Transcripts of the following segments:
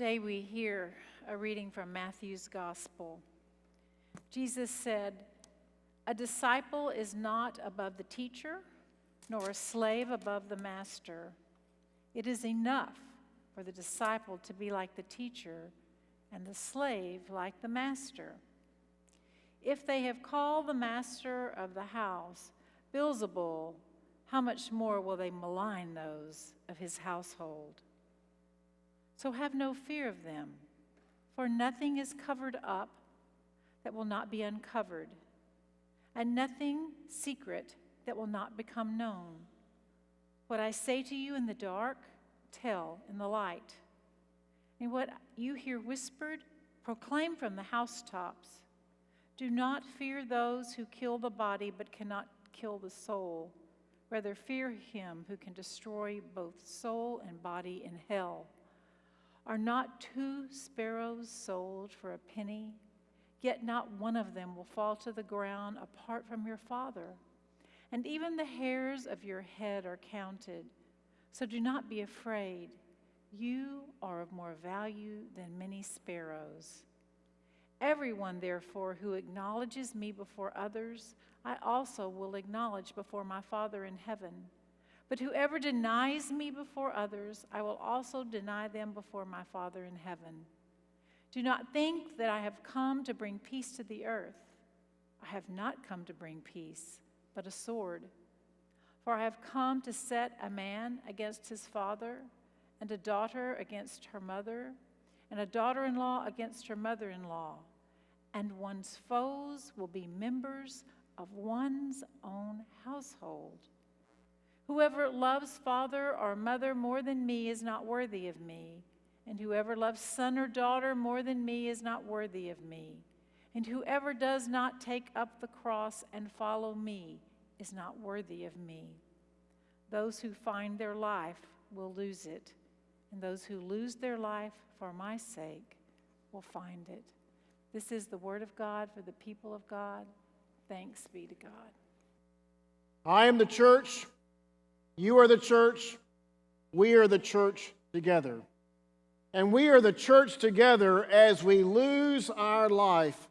Today we hear a reading from Matthew's Gospel. Jesus said, "A disciple is not above the teacher, nor a slave above the master. It is enough for the disciple to be like the teacher and the slave like the master. If they have called the master of the house Beelzebul, how much more will they malign those of his household? So have no fear of them, for nothing is covered up that will not be uncovered, and nothing secret that will not become known. What I say to you in the dark, tell in the light. And what you hear whispered, proclaim from the housetops. Do not fear those who kill the body but cannot kill the soul. Rather fear him who can destroy both soul and body in hell. Are not 2 sparrows sold for a penny? Yet not one of them will fall to the ground apart from your Father. And even the hairs of your head are counted. So do not be afraid. You are of more value than many sparrows. Everyone, therefore, who acknowledges me before others, I also will acknowledge before my Father in heaven. But whoever denies me before others, I will also deny them before my Father in heaven. Do not think that I have come to bring peace to the earth. I have not come to bring peace, but a sword. For I have come to set a man against his father, and a daughter against her mother, and a daughter-in-law against her mother-in-law. And one's foes will be members of one's own household. Whoever loves father or mother more than me is not worthy of me, and whoever loves son or daughter more than me is not worthy of me. And whoever does not take up the cross and follow me is not worthy of me. Those who find their life will lose it, and those who lose their life for my sake will find it." This is the word of God for the people of God. Thanks be to God. I am the church. You are the church. We are the church together. And we are the church together as we lose our life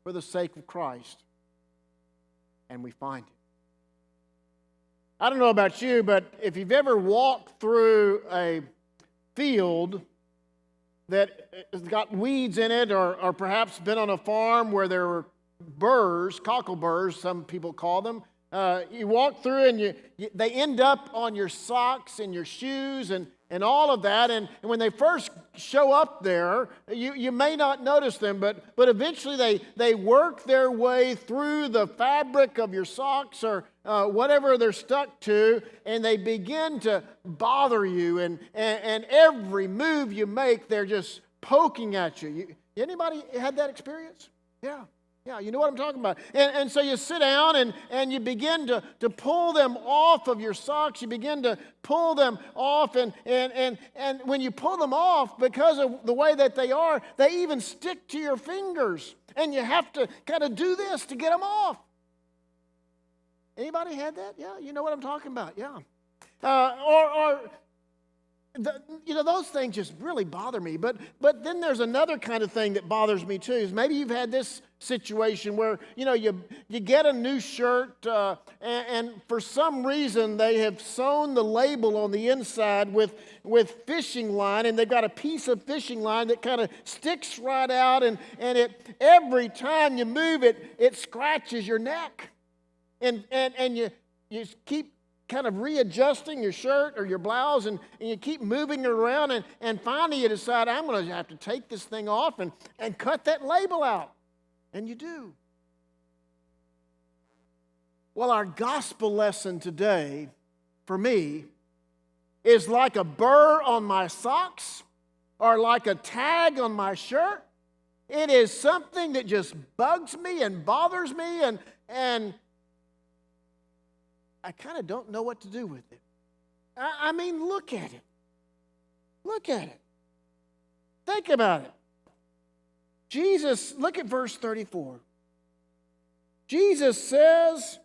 for the sake of Christ. And we find it. I don't know about you, but if you've ever walked through a field that has got weeds in it, or perhaps been on a farm where there were burrs, cockleburs, some people call them. You walk through and they end up on your socks and your shoes and all of that. And when they first show up there, you may not notice them, but eventually they work their way through the fabric of your socks or whatever they're stuck to, and they begin to bother you. And every move you make, they're just poking at you. Anybody had that experience? Yeah, you know what I'm talking about. And so you sit down and you begin to pull them off of your socks. You begin to pull them off. And when you pull them off, because of the way that they even stick to your fingers. And you have to kind of do this to get them off. Anybody had that? Yeah, you know what I'm talking about. Yeah. Those things just really bother me. But then there's another kind of thing that bothers me too. Is maybe you've had this situation where you get a new shirt and for some reason they have sewn the label on the inside with fishing line, and they've got a piece of fishing line that kind of sticks right out, and it every time you move it scratches your neck, and you keep kind of readjusting your shirt or your blouse, and you keep moving it around, and finally you decide, I'm going to have to take this thing off and cut that label out. And you do. Well, our gospel lesson today, for me, is like a burr on my socks or like a tag on my shirt. It is something that just bugs me and bothers me, and I kind of don't know what to do with it. I mean, look at it. Look at it. Think about it. Jesus, look at verse 34. Jesus says,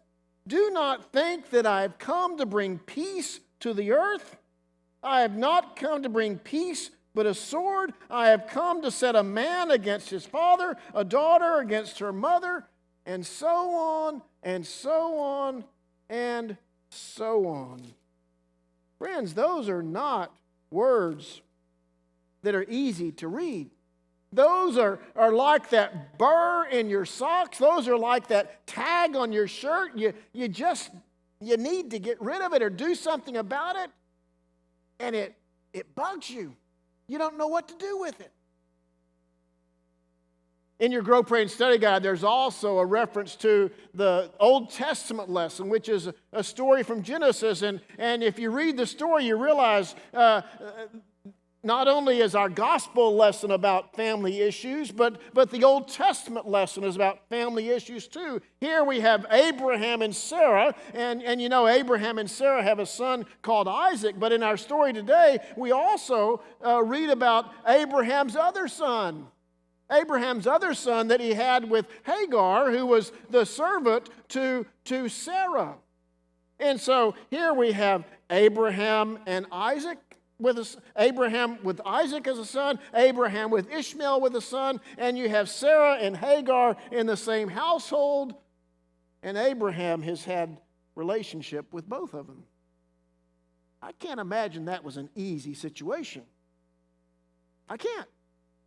"Do not think that I have come to bring peace to the earth. I have not come to bring peace, but a sword I have come to set a man against his father, a daughter against her mother, and so on, and so on, and so on. Friends, those are not words that are easy to read. Those are like that burr in your socks. Those are like that tag on your shirt. You need to get rid of it or do something about it. And it bugs you. You don't know what to do with it. In your Grow, Pray, and Study Guide, there's also a reference to the Old Testament lesson, which is a story from Genesis. And if you read the story, you realize not only is our gospel lesson about family issues, but the Old Testament lesson is about family issues too. Here we have Abraham and Sarah, and you know Abraham and Sarah have a son called Isaac, but in our story today, we also read about Abraham's other son that he had with Hagar, who was the servant to Sarah. And so here we have Abraham and Isaac, Abraham with Isaac as a son, Abraham with Ishmael with a son, and you have Sarah and Hagar in the same household, and Abraham has had relationship with both of them. I can't imagine that was an easy situation. I can't.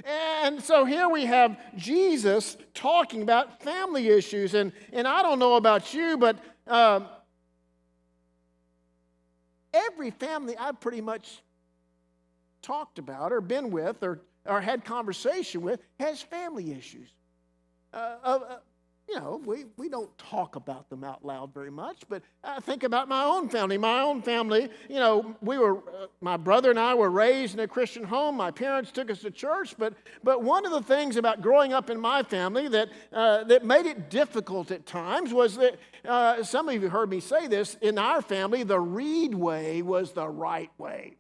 And so here we have Jesus talking about family issues, and I don't know about you, but every family I've pretty much talked about or been with or had conversation with has family issues. We don't talk about them out loud very much, but I think about my own family. My own family, my brother and I were raised in a Christian home. My parents took us to church, but one of the things about growing up in my family that made it difficult at times was that some of you heard me say this, in our family, the Reed way was the right way.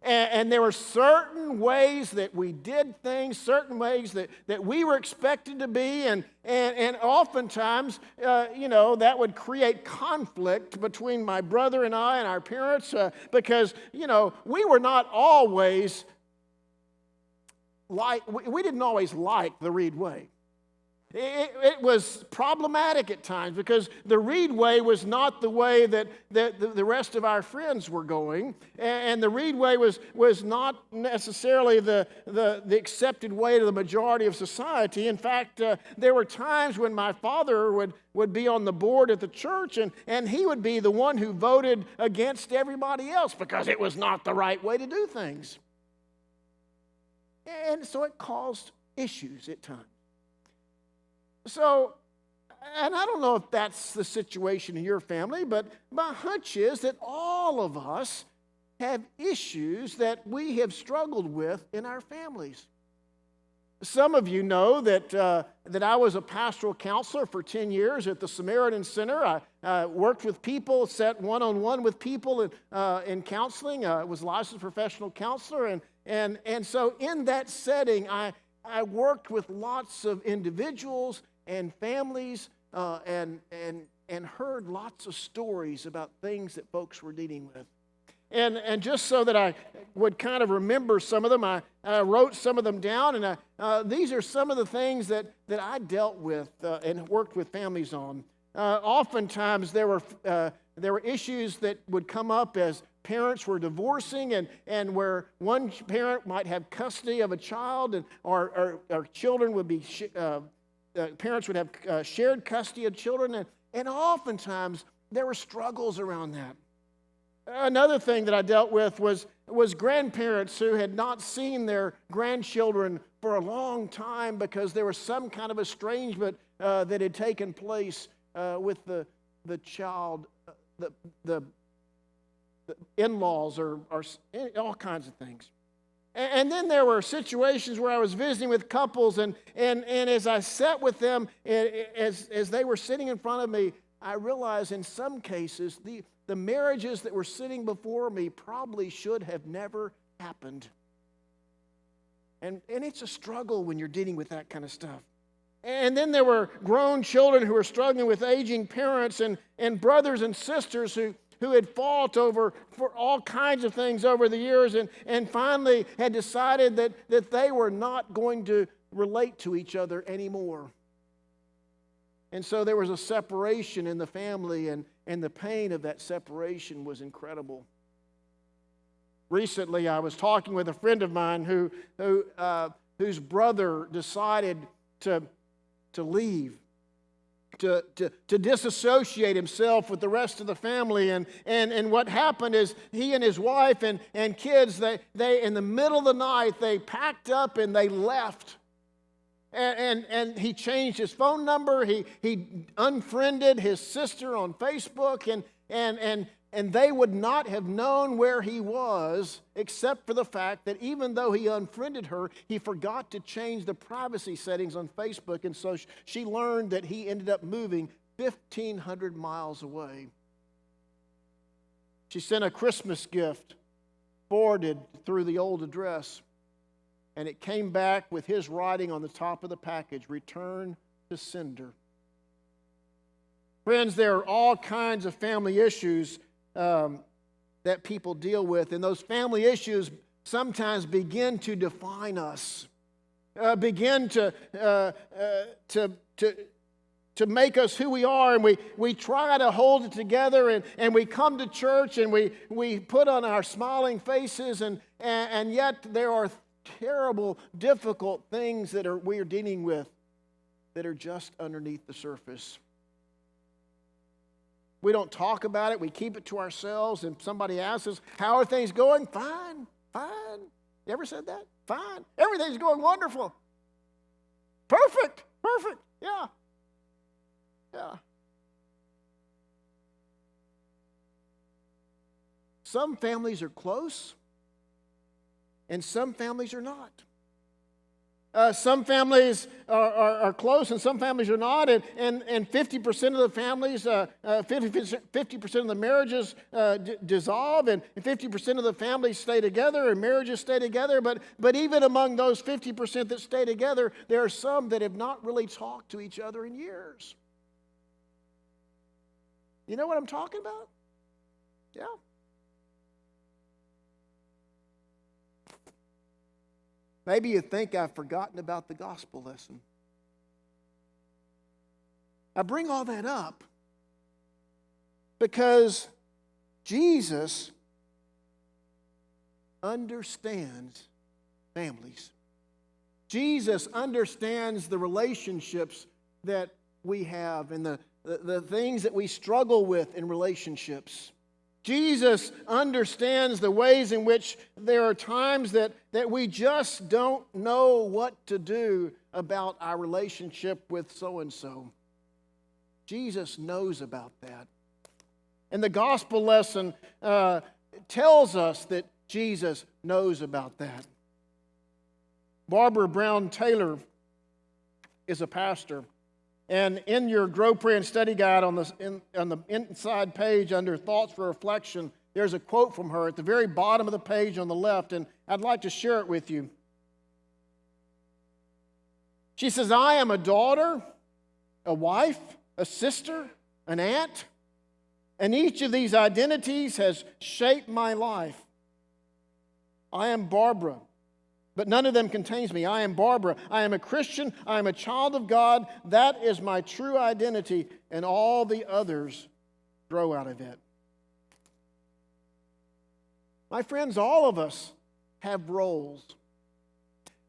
And there were certain ways that we did things, certain ways that we were expected to be, and oftentimes, that would create conflict between my brother and I and our parents because, we were not always we didn't always like the Reed way. It was problematic at times because the Reed way was not the way that the rest of our friends were going, and the Reed way was not necessarily the accepted way to the majority of society. In fact, there were times when my father would be on the board at the church, and he would be the one who voted against everybody else because it was not the right way to do things. And so it caused issues at times. So, and I don't know if that's the situation in your family, but my hunch is that all of us have issues that we have struggled with in our families. Some of you know that I was a pastoral counselor for 10 years at the Samaritan Center. I worked with people, sat one-on-one with people in counseling. I was a licensed professional counselor, and so in that setting, I worked with lots of individuals and families, and heard lots of stories about things that folks were dealing with. And just so that I would kind of remember some of them, I wrote some of them down, and these are some of the things that I dealt with and worked with families on. Oftentimes there were issues that would come up as parents were divorcing, and where one parent might have custody of a child, or children would be parents would have shared custody of children, and oftentimes there were struggles around that. Another thing that I dealt with was grandparents who had not seen their grandchildren for a long time because there was some kind of estrangement that had taken place with the child, the in-laws, or all kinds of things. And then there were situations where I was visiting with couples, and as I sat with them, as they were sitting in front of me, I realized in some cases the marriages that were sitting before me probably should have never happened. And it's a struggle when you're dealing with that kind of stuff. And then there were grown children who were struggling with aging parents, and brothers and sisters who who had fought over for all kinds of things over the years and finally had decided that they were not going to relate to each other anymore. And so there was a separation in the family, and the pain of that separation was incredible. Recently, I was talking with a friend of mine whose brother decided to leave, to disassociate himself with the rest of the family. And what happened is he and his wife and kids, they in the middle of the night, they packed up and they left. And he changed his phone number. He unfriended his sister on Facebook, and they would not have known where he was except for the fact that even though he unfriended her, he forgot to change the privacy settings on Facebook, and so she learned that he ended up moving 1,500 miles away. She sent a Christmas gift forwarded through the old address, and it came back with his writing on the top of the package, "Return to sender." Friends, there are all kinds of family issues that people deal with, and those family issues sometimes begin to define us, begin to make us who we are, and we try to hold it together, and we come to church, and we put on our smiling faces, and yet there are terrible, difficult things that we are dealing with that are just underneath the surface. We don't talk about it. We keep it to ourselves. And somebody asks us, "How are things going?" "Fine, fine." You ever said that? "Fine. Everything's going wonderful." "Perfect, perfect." Yeah. Yeah. Some families are close, and some families are not. Some families are close and some families are not, and 50% of the families, 50% of the marriages dissolve, and 50% of the families stay together and marriages stay together, but even among those 50% that stay together, there are some that have not really talked to each other in years. You know what I'm talking about? Yeah. Maybe you think I've forgotten about the gospel lesson. I bring all that up because Jesus understands families. Jesus understands the relationships that we have and the things that we struggle with in relationships. Jesus understands the ways in which there are times that we just don't know what to do about our relationship with so-and-so. Jesus knows about that. And the gospel lesson tells us that Jesus knows about that. Barbara Brown Taylor is a pastor. And in your Grow, Pray, and Study guide on the inside page under Thoughts for Reflection, there's a quote from her at the very bottom of the page on the left, and I'd like to share it with you. She says, "I am a daughter, a wife, a sister, an aunt, and each of these identities has shaped my life. I am Barbara, but none of them contains me. I am Barbara. I am a Christian. I am a child of God. That is my true identity, and all the others grow out of it." My friends, all of us have roles.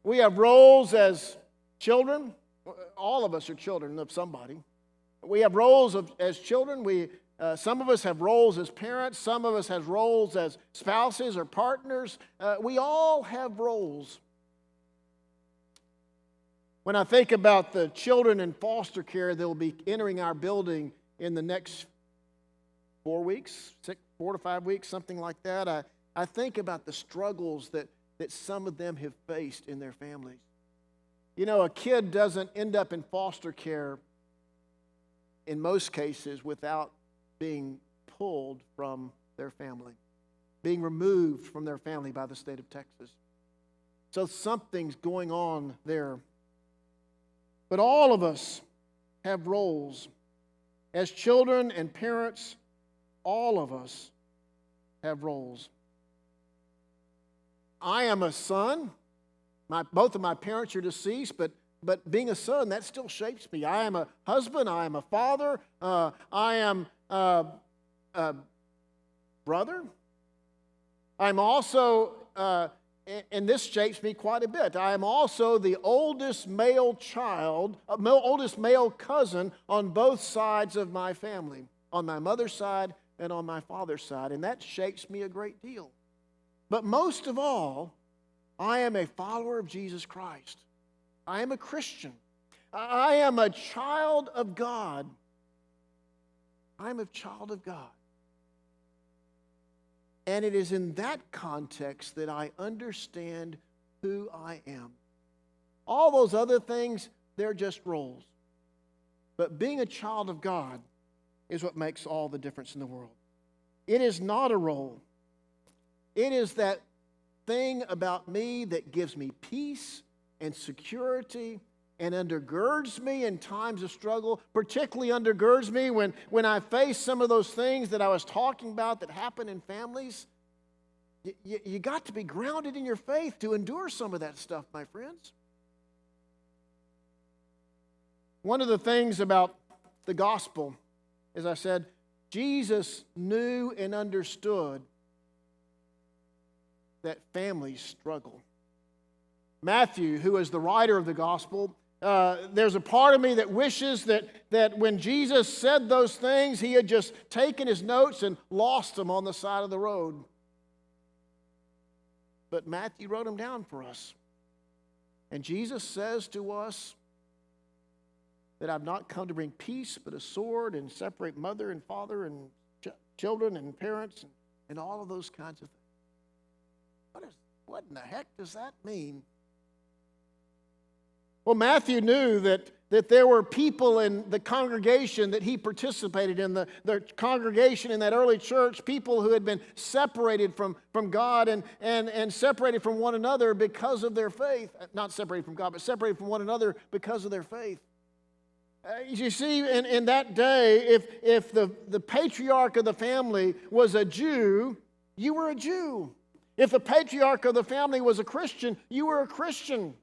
We have roles as children. All of us are children of somebody. We have roles as children. Some of us have roles as parents. Some of us have roles as spouses or partners. We all have roles. When I think about the children in foster care that will be entering our building in the next 4 weeks, 4 to 5 weeks, something like that, I think about the struggles that some of them have faced in their families. You know, a kid doesn't end up in foster care in most cases without being pulled from their family, being removed from their family by the state of Texas. So something's going on there. But all of us have roles. As children and parents, all of us have roles. I am a son. Both of my parents are deceased, but being a son, that still shapes me. I am a husband. I am a father. I am a brother. I'm also, and this shapes me quite a bit, I am also the oldest male cousin on both sides of my family, on my mother's side and on my father's side, and that shapes me a great deal. But most of all, I am a follower of Jesus Christ. I am a Christian. I am a child of God. I am a child of God. And it is in that context that I understand who I am. All those other things, they're just roles. But being a child of God is what makes all the difference in the world. It is not a role. It is that thing about me that gives me peace and security and undergirds me in times of struggle, particularly undergirds me when I face some of those things that I was talking about that happen in families. You got to be grounded in your faith to endure some of that stuff, my friends. One of the things about the gospel, as I said, Jesus knew and understood that families struggle. Matthew, who is the writer of the gospel, there's a part of me that wishes that when Jesus said those things, he had just taken his notes and lost them on the side of the road. But Matthew wrote them down for us. And Jesus says to us that I've not come to bring peace, but a sword, and separate mother and father and children and parents and all of those kinds of things. What in the heck does that mean? Well, Matthew knew that there were people in the congregation that he participated in, the congregation in that early church, people who had been separated from God and separated from one another because of their faith. Not separated from God, but separated from one another because of their faith. You see, in that day, if the patriarch of the family was a Jew, you were a Jew. If the patriarch of the family was a Christian, you were a Christian.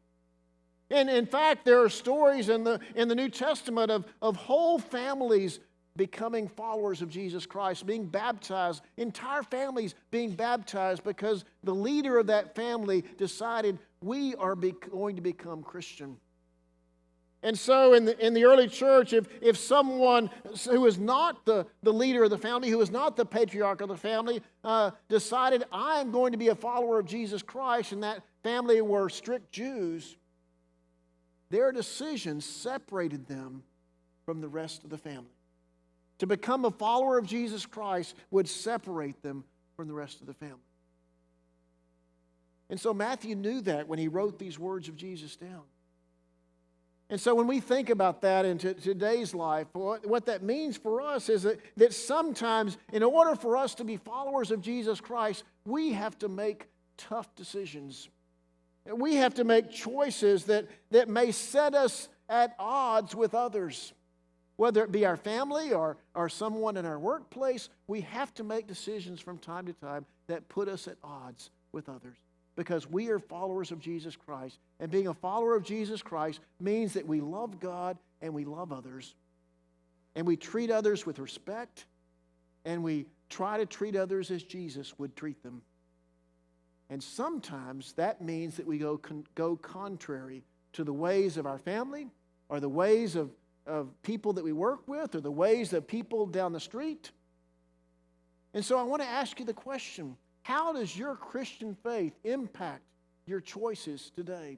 And in fact, there are stories in the New Testament of whole families becoming followers of Jesus Christ, being baptized, entire families being baptized because the leader of that family decided we are going to become Christian. And so in the early church, if someone who is not the leader of the family, who is not the patriarch of the family, decided I'm going to be a follower of Jesus Christ, and that family were strict Jews, their decisions separated them from the rest of the family. To become a follower of Jesus Christ would separate them from the rest of the family. And so Matthew knew that when he wrote these words of Jesus down. And so when we think about that in today's life, what that means for us is that sometimes in order for us to be followers of Jesus Christ, we have to make tough decisions. We have to make choices that may set us at odds with others. Whether it be our family or someone in our workplace, we have to make decisions from time to time that put us at odds with others. Because we are followers of Jesus Christ. And being a follower of Jesus Christ means that we love God and we love others. And we treat others with respect. And we try to treat others as Jesus would treat them. And sometimes that means that we go contrary to the ways of our family or the ways of people that we work with or the ways of people down the street. And so I want to ask you the question, how does your Christian faith impact your choices today?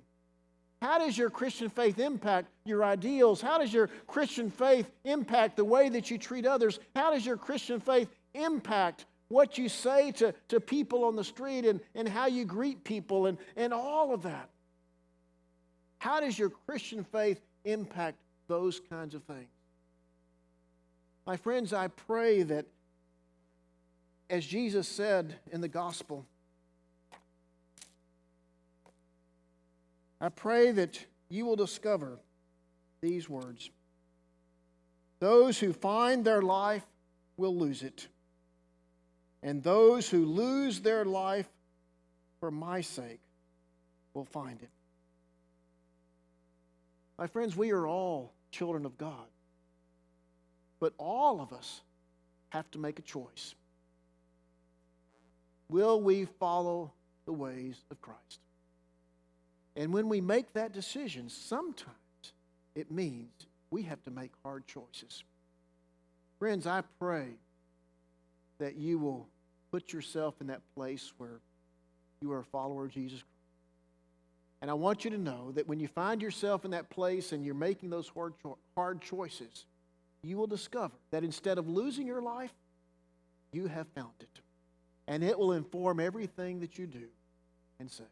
How does your Christian faith impact your ideals? How does your Christian faith impact the way that you treat others? How does your Christian faith impact what you say to people on the street and how you greet people and all of that? How does your Christian faith impact those kinds of things? My friends, I pray that as Jesus said in the gospel, I pray that you will discover these words. Those who find their life will lose it, and those who lose their life for my sake will find it. My friends, we are all children of God, but all of us have to make a choice. Will we follow the ways of Christ? And when we make that decision, sometimes it means we have to make hard choices. Friends, I pray that you will put yourself in that place where you are a follower of Jesus Christ. And I want you to know that when you find yourself in that place and you're making those hard choices, you will discover that instead of losing your life, you have found it. And it will inform everything that you do and say.